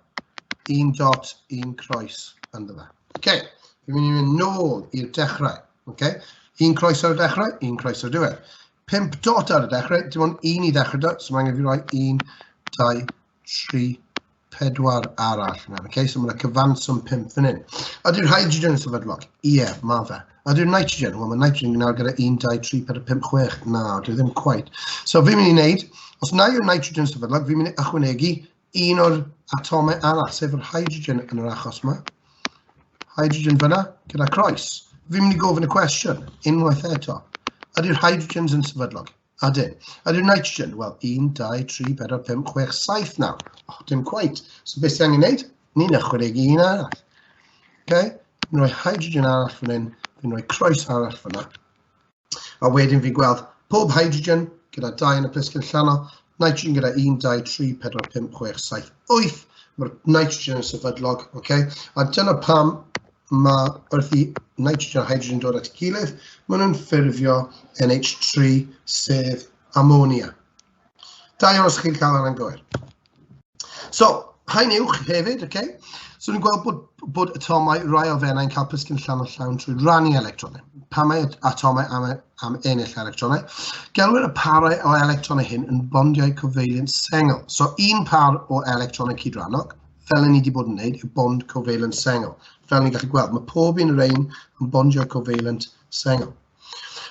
S2: 1 dot, 1 croes ynddo fe. Okay. Fi'n mynd nôl i'r dechrau. Okay. 1 croes ar y dechrau, 1 croes ar y diwedd. 5 dot ar y dechrau, dim ond 1 i ddechrau da, so mae angen fi roi 1, 2, 3, 4 arall. Okay, so mae'n cyfanswm 5 fan hyn. Ydy'r hydrogen yn sefydlog? Ie, mae fe. Ydy'r nitrogen? Wel, mae nitrogen yn nawr gyda 1, 2, 3, 4, 5, 6. Na, dwi ddim quite. So fi'n mynd i wneud, os na yw'r nitrogen yn sefydlog, fi'n mynd i ychwanegu un o'r atomau arall, sef yr hydrogen yn yr achos yma. Hydrogen fyna, gyda croes. Fi'n mynd i gofyn y cwestiwn, unwaith eto. Ydy'r hydrogens yn sefydlog? Ydyn. Ydy'r nitrogen? Wel, 1, 2, 3, 4, 5, 6, 7 nawr. Oh, dim quite. So beth sy'n angen wneud? Ni'n ychwanegu un arall. Okay? Fi'n rhoi hydrogen arall fan hyn, fi'n rhoi croes arall fyna. A wedyn fi'n gweld pob hydrogen gyda 2 yn y plisgyn allanol, nitrogen gyda 1, 2, 3, 4, 5, 6, 7, 8. Mae'r nitrogen yn sefydlog. Okay? A dyna pam mae wrth i nitrogen a hydrogen dod at ei gilydd, maen nhw'n ffurfio NH3 sef ammonia. Da iawn os chi'n cael yna'n gywir. So, lliuniwch hefyd, okay? So ni'n gweld bod atomau rai elfennau'n cael plisgyn allanol llawn trwy rannu electronau. Pan mae atomau am ennill electronau, gelwir y parau o electronau hyn yn bondiau cofalent sengl. So, un par o electronau cydrannog, fel ni wedi bod yn gwneud, yw bond cofalent sengl. Fel ni'n gallu gweld, mae pob un o'r ein yn bondio cofalent sengl.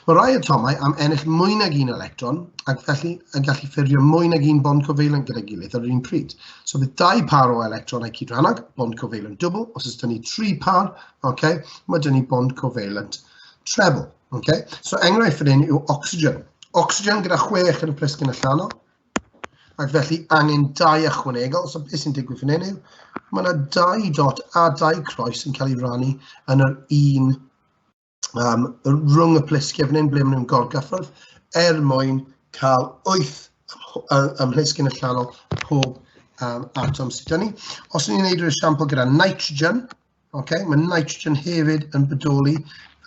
S2: Mae rai atomau am ennill mwy nag un electron ac felly yn gallu ffurfio mwy nag un bond cofalent gyda'i gilydd ar yr un pryd. So bydd 2 par o electronau cydrannog, bond cofalent double, os ys dyn ni 3 par, okay, mae dyn ni bond cofalent treble. Okay. So enghraifft fan hyn yw ocsigen. Ocsigen gyda 6 yn y plisgyn allanol, ac felly angen 2 ychwanegol. So beth sy'n digwydd fan hyn yw, mae yna 2 dot a 2 croes yn cael ei rannu yn yr un rhwng y plisgyn fan hyn ble maen nhw'n gorgyffwrdd mwyn cael 8 ym mhlisgyn allanol pob atom sydd dyn ni. Os ni'n gwneud yr esiampl gyda nitrogen, okay, mae nitrogen hefyd yn bodoli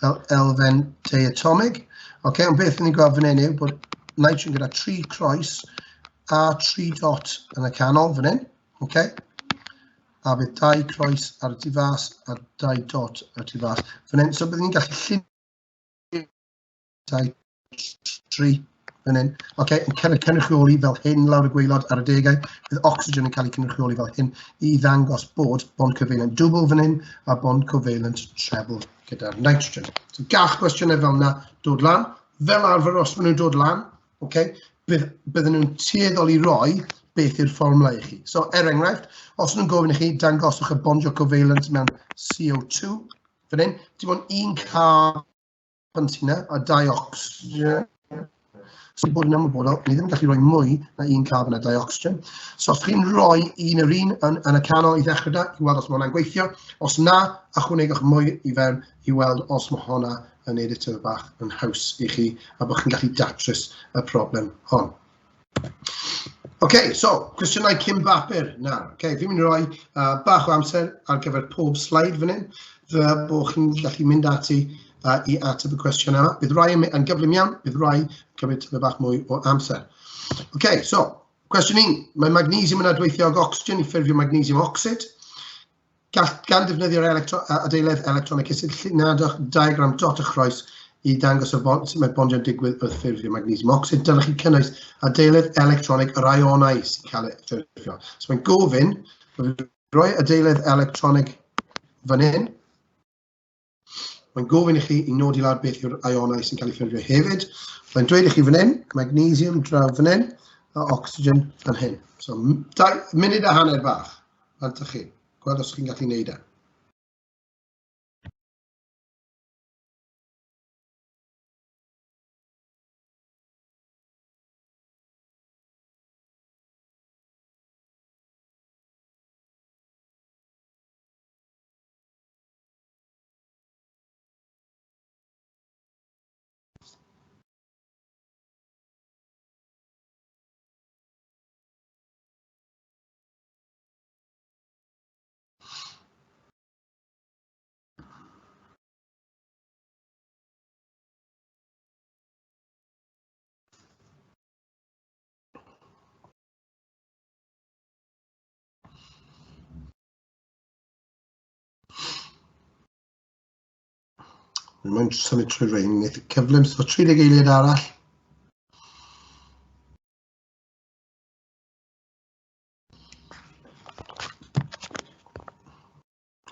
S2: fel elfen diatomig. Okay, ond beth ni'n gweld fan hyn yw bod nitrogen gyda 3 croes a 3 dot yn y canol fan hyn. Okay. A bydd 2 croes ar y tu fas a 2 dot ar y tu fas fan hyn. So byddwn ni'n gallu llun 2, 3 fan hyn. Okay, yn cael ei cynrychioli fel hyn lawr y gwaelod ar y degau. Bydd ocsigen yn cael ei cynrychioli fel hyn i ddangos bod bond covalent double fan hyn a bond covalent treble gyda'r nitrogen. So gall cwestiynau fel yna dod lan. Fel arfer os maen nhw'n dod lan, okay, bydden nhw'n tueddol i roi beth yw'r fformula i chi. So, enghraifft, os nhw'n gofyn i chi dangoswch y bondio covalent mewn CO2, fan hyn, dim ond 1 carbon sy'n yna a 2 ocsigen. So, bod yn ymwybodol, ni ddim yn gallu rhoi mwy na 1 carbon a 2 ocsigen. So, os chi'n rhoi un yr un yn y canol i ddechrau da, i weld os mae hwnna'n gweithio. Os na, ychwanegwch mwy i fewn i weld os mae hwnna yn neud y tyfu bach yn haws i chi a bod chi'n gallu datrys y problem hon. Okay, so, cwestiynau cyn bapur nawr. Okay, fi'n mynd i roi bach o amser ar gyfer pob slaid fan hyn, fel bod chi'n gallu mynd ati i ateb y cwestiwn yma. Bydd rai yn gyflym iawn, bydd rai yn cymryd tyfu bach mwy o amser. Okay, so, cwestiwn 1. Mae magnesium yn adweithio ag ocsigen i ffurfio magnesium oxide. Gan defnyddio'r adeiledd electronic acid, llinadwch diagram dot y chroes i dangos sut mae bondio'n digwydd wrth ffurfio magnesium oxide. Dylech chi cynnwys adeiledd electronic yr ionau sy'n cael ei ffurfio. So mae'n gofyn, rhoi adeiledd electronic fan hyn. Mae'n gofyn i chi i nodi lawr beth yw'r ionau sy'n cael ei ffurfio hefyd. Mae'n dweud i chi fan hyn, magnesium draw fan hyn, a ocsigen fan hyn. So, munud a hanner bach, fantach chi. Gweld os chi'n gallu neud e. Mae'n symud trwy rhain, wneud cyflym, so 30 eiliad arall.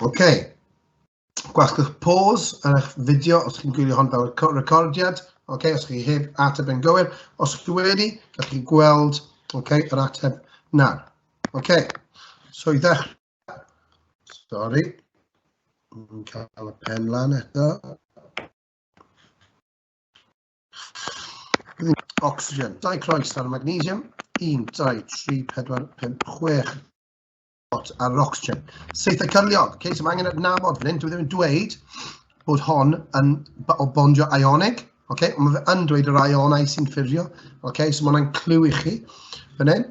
S2: OK. Gwasgwch pause ar eich fideo os chi'n gwylio hon fel recordiad. OK, os chi heb ateb yn gywir. Os chi wedi, gallwch chi gweld yr ateb nawr. OK, so i ddechrau. Sori. Yn cael y pen lan eto. Ocsigen. 2 croes ar y magnesium. 1, 2, 3, 4, 5, 6 ar yr ocsigen. Seithau cyrliog. Okay, so mae angen adnabod fan hyn. Dwi ddim yn dweud bod hon yn o bondio ionig. Okay, ond mae fe yn dweud yr ionau sy'n ffurfio. Okay, so mae hwnna'n clyw i chi fan hyn.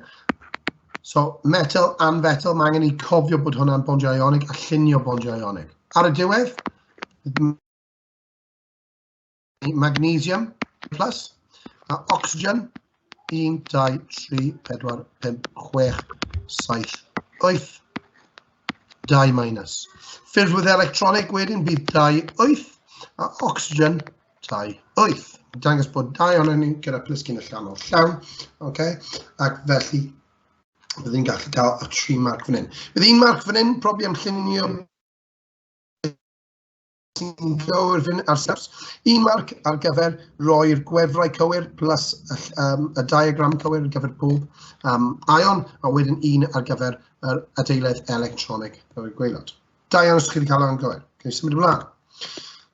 S2: So metal and fetal, mae angen i cofio bod hwnna'n bondio ionig a llunio bondio ionig. Ar y diwedd, magnesium plus a ocsigen. 1, 2, 3, 4, 5, 6, 7, 8. 2 minus. Ffurfwydd electronig wedyn bydd 2, 8. A ocsigen 2, 8. Dangos bod 2 ohonyn ni gyda plisgyn y llanol llawn. Okay? Ac felly, byddwn ni'n gallu cael y 3 marc fan hyn. Bydd 1 marc fan hyn, probi am llunio sy'n cywir fan ar steps. 1 marc ar gyfer roi'r gwefrau cywir plus y diagram cywir ar gyfer pob ion, a wedyn 1 ar gyfer yr adeiledd electronig o'r gwaelod. 2 os chi wedi cael o'n gywir. Can you symud ymlaen?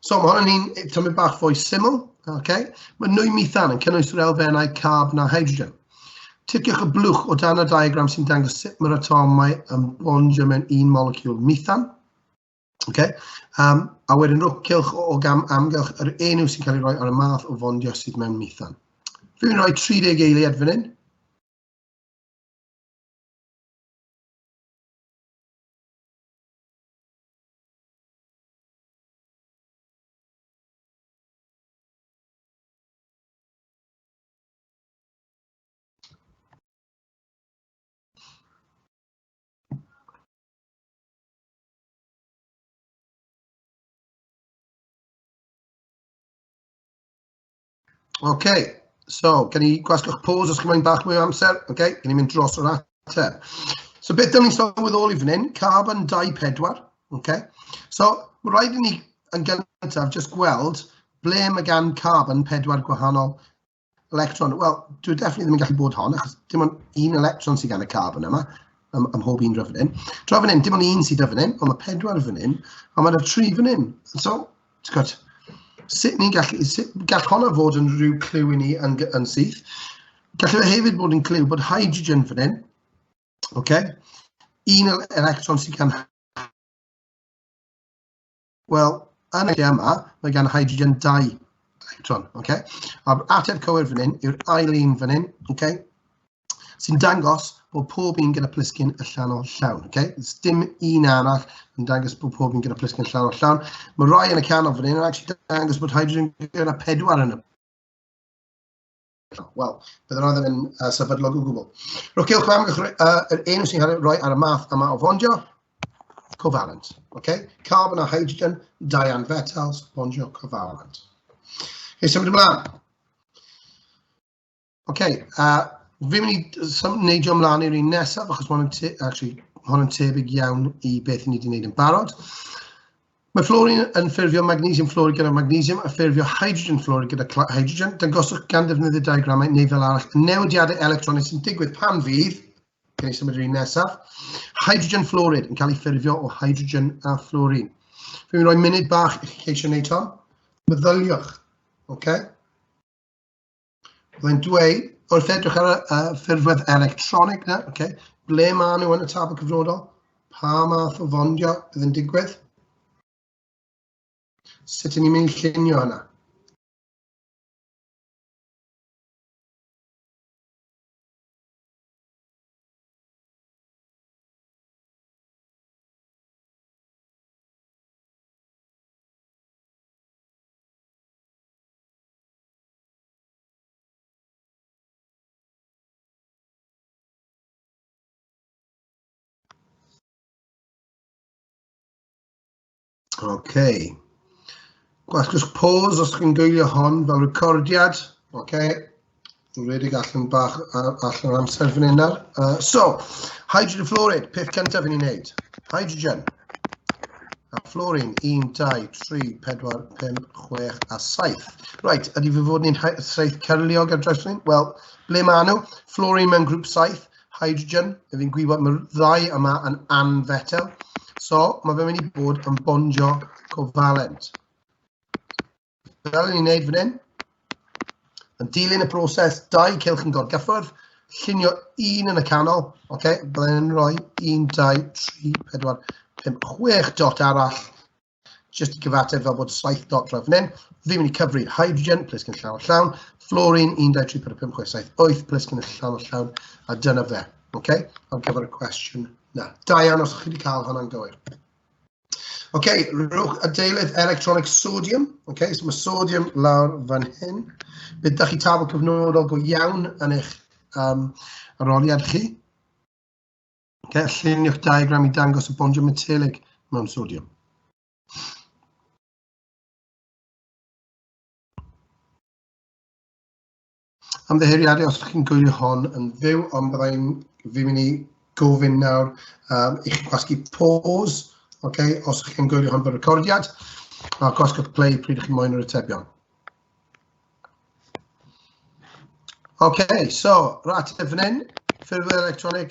S2: So mae hwn yn tymor bach fwy syml. Okay? Mae nwy methan yn cynnwys yr elfennau carbon a hydrogen. Ticiwch y blwch o dan y diagram sy'n dangos sut mae'r atomau yn bondio mewn un moleciwl methan. Okay? A wedyn rwcylch o amgylch yr enw sy'n cael ei roi ar y math o fondio sydd mewn methan. Fi'n rhoi 30 eiliad fan hyn. OK, so gen i gwasgwch pause os chi'n mynd bach mwy o amser. OK, gen i mynd dros o'r ateb. So beth ydym ni'n sylweddoli fan hyn? Carbon 2-4. OK, so mae rhaid i ni yn gyntaf just gweld ble mae gan carbon 4 gwahanol electron. Wel, dwi definitely ddim yn gallu bod hon, achos dim ond 1 electron sydd gan y carbon yma, ym mhob un fan hyn. Tra fan hyn, dim ond 1 sydd fan hyn, ond mae 4 fan hyn, ond mae'na 3 fan hyn. So, ti'n gwybod, sut ni'n gall hwnna fod yn rhyw clyw i ni yn syth. Gallai fe hefyd bod yn clyw bod hydrogen fan hyn. Okay? 1 electron sydd gan... Wel, yn y lle yma, mae gan hydrogen 2 electron. Okay? A'r ateb cywir fan hyn yw'r ail-un fan hyn. Okay? Sy'n dangos bod pob un gyda plisgyn y llanol llawn. Okay? Dim un arall yn dangos bod pob un gyda plisgyn y llanol llawn. Mae rai yn y canol fan hyn yn actually dangos bod hydrogen gyda 4 yn y... Wel, byddwn nhw ddim yn sefydlog o gwbl. Rwcylch am yr enw sy'n cael ei roi ar y math yma o fondio, cofalent. Okay? Carbon a hydrogen, dianfetals, fondio cofalent. Okay, symud ymlaen. Okay, fi'n mynd i neidio ymlaen i'r un nesaf, achos hwn yn tebyg iawn i beth ni wedi gwneud yn barod. Mae fluorine yn ffurfio magnesium fluoride gyda magnesium a ffurfio hydrogen fluoride gyda hydrogen. Dangoswch gan ddefnyddio diagramau neu fel arall newidiadau electronig sy'n digwydd pan fydd, gen i symud i'r un nesaf, hydrogen fluoride yn cael ei ffurfio o hydrogen a fluorine. Fi'n rhoi munud bach i chi ceisio wneud hon. Meddyliwch. Okay? Byddai'n dweud, wrth edrych ar y ffurfwedd electronig na, okay? Ble maen nhw yn y tabl cyfrodol? Pa math o fondio bydd yn digwydd? Sut ydyn ni'n mynd i llunio hynna? Okay. Gwasgwch pause os chi'n gwylio hon fel recordiad. Redig allan bach allan amser fan hyn nawr. So, hydrogen fluoride, peth cyntaf yn ei wneud. Hydrogen. A fluorine, 1, 2, 3, 4, 5, 6 a 7. Right, ydy fe fod ni'n saith cyrliog ar draws fan hyn? Wel, ble maen nhw? Fluorine mewn grŵp 7, hydrogen. Fi'n gwybod mae'r ddau yma yn anfetel. So, mae fe'n mynd i bod yn bondio cofalent. Fel ni'n gwneud fan hyn, yn dilyn y proses, 2 cylch yn gorgyffwrdd, llunio 1 yn y canol, byddai'n rhoi 1, 2, 3, 4, 5, 6 dot arall, jyst i gyfateb fel bod 7 dot draw fan hyn. Fi'n mynd i cyfri hydrogen, plisgyn llawn o llawn, fluorine, 1, 2, 3, 4, 5, 6, 7, 8, plisgyn llawn o llawn, a dyna fe. Ar gyfer y cwestiwn na. Diane, os chi wedi cael hwnna'n gywir. Rhowch adeilydd electronic sodium. So mae sodium lawr fan hyn. Bydd da chi tabl cyfnodol go iawn yn eich aroliad chi. Lliuniwch diagram i dangos y bondio metelig mewn sodium. Ymddiheuriadau os chi'n gwylio hon yn fyw, ond byddai'n fi'n mynd i gofyn nawr i chi gwasgu pause. Os chi'n gwylio hon fel recordiad, a gwasgwch play pryd ych chi'n moyn yr atebion. So, rateb fan hyn, ffurfio electronic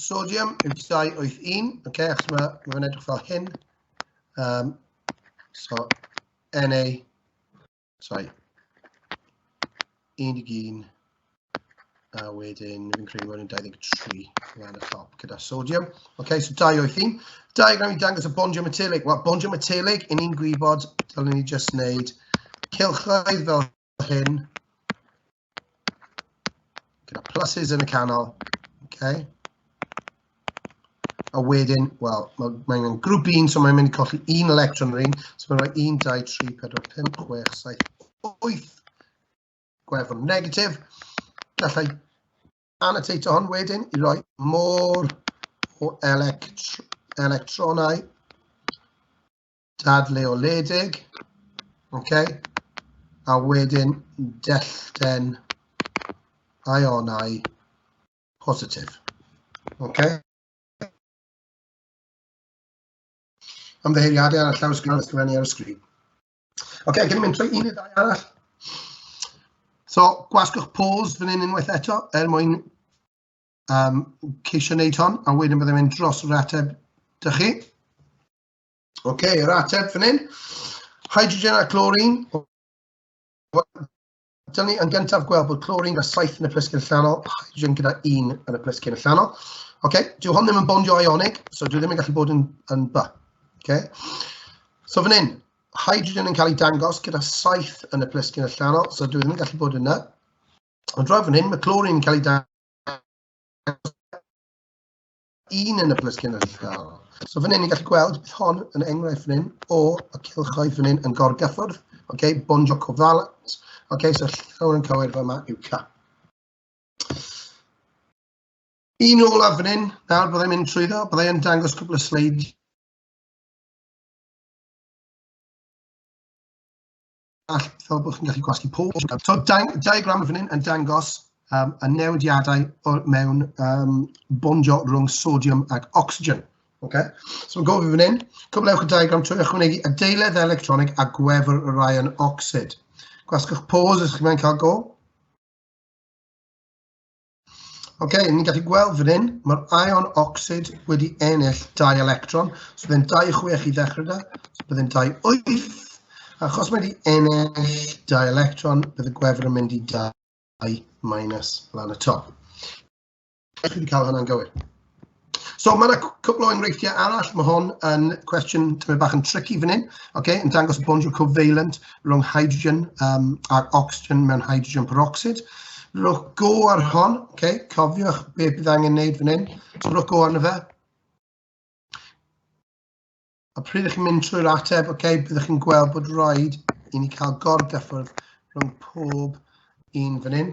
S2: sodium yw 281, achos mae fe'n edrych fel hyn. So, Na, sorry, 1 a wedyn fi'n credu bod yn 23 lan y top gyda sodium. So 281. Diagram i dangos y bondio metelig. Wel, bondio metelig, yn ni'n gwybod, dylen ni jyst wneud cylchoedd fel hyn, gyda pluses yn y canol. A wedyn, wel, mae'n grŵp 1, so mae'n mynd i colli 1 electron yr un. So mae'n rhoi 1, 2, 3, 4, 5, 6, 7, 8 gwefr negatif. Gallai annotato hon wedyn i roi môr o electronau dadleoledig, a wedyn dellten ionau positif. Ymddiheuriadau ar y llawysgrif ysgrifennu ar y sgrin. Gyn mynd trwy 1 neu 2 arall. So, gwasgwch pause fan hyn unwaith eto, mwyn ceisio wneud hon, a wedyn byddai'n mynd dros yr ateb dy chi. Yr ateb fan hyn. Hydrogen a chlorine. Dylen ni yn gyntaf gweld bod chlorine gyda 7 yn y plisgyn allanol, hydrogen gyda 1 yn y plisgyn allanol. Dyw hon ddim yn bondio ionig, so dwi ddim yn gallu bod yn by. So fan hyn, hydrogen yn cael ei dangos gyda 7 yn y plisgyn allanol, so dwi ddim yn gallu bod yna. Ond draw fan hyn, mae chlorine yn cael ei dangos 1 yn y plisgyn allanol. So fan hyn, ni'n gallu gweld bydd hon yn enghraifft fan hyn o y cylchoedd fan hyn yn gorgyffwrdd, bondio cofalent. So llawn yn cywir fel yma yw K. Un olaf fan hyn, nawr byddai'n mynd trwyddo, byddai'n dangos cwbl o sleid. Fel bod chi'n gallu gwasgu pob. So, diagram fan hyn yn dangos y newidiadau mewn bondio rhwng sodium ac ocsigen. So, mae'n gofyn fan hyn, cyflewch y diagram trwy ychwanegu adeilydd electronig a gwefr yr ion ocsid. Gwasgwch pause os chi'n cael go. Ni'n gallu gweld fan hyn, mae'r ion ocsid wedi ennill 2 electron. So, byddai'n 2,6 i ddechrau da. So, byddai'n 2,8. Achos mae wedi ennill 2 electron, bydd y gwefr yn mynd i 2 minus lan y top. Chi wedi cael hynna'n gywir. So mae yna cwbl o enghreifftiau arall. Mae hon yn cwestiwn tymed bach yn tricky fan hyn. Yn dangos bondio covalent rhwng hydrogen ac ocsigen mewn hydrogen peroxide. Rwch go ar hon. Cofiwch beth bydd angen wneud fan hyn. So rwch go arno fe. A pryd ydych chi'n mynd trwy'r ateb, byddwch chi'n gweld bod rhaid i ni cael gorgyffwrdd rhwng pob un fan hyn.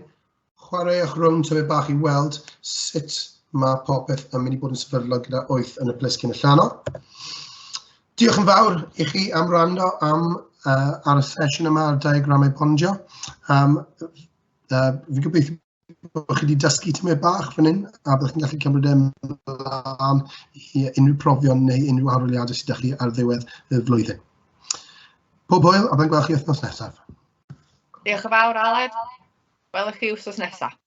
S2: Chwaraewch rownd tymed bach i weld sut mae popeth yn mynd i bod yn sefydlog gyda 8 yn y plisgyn allanol. Diolch yn fawr i chi am wrando am ar y sesiwn yma ar diagramau bondio. Fi'n gobeithio bod chi wedi dysgu tymau bach fan hyn, a byddwch chi'n gallu cymryd ymlaen i unrhyw profion neu unrhyw arholiadau sydd â chi ar ddiwedd y flwyddyn. Pob hwyl, a byddai'n gweld chi wythnos nesaf.
S1: Diolch yn fawr, Aled. Welwch chi wythnos nesaf.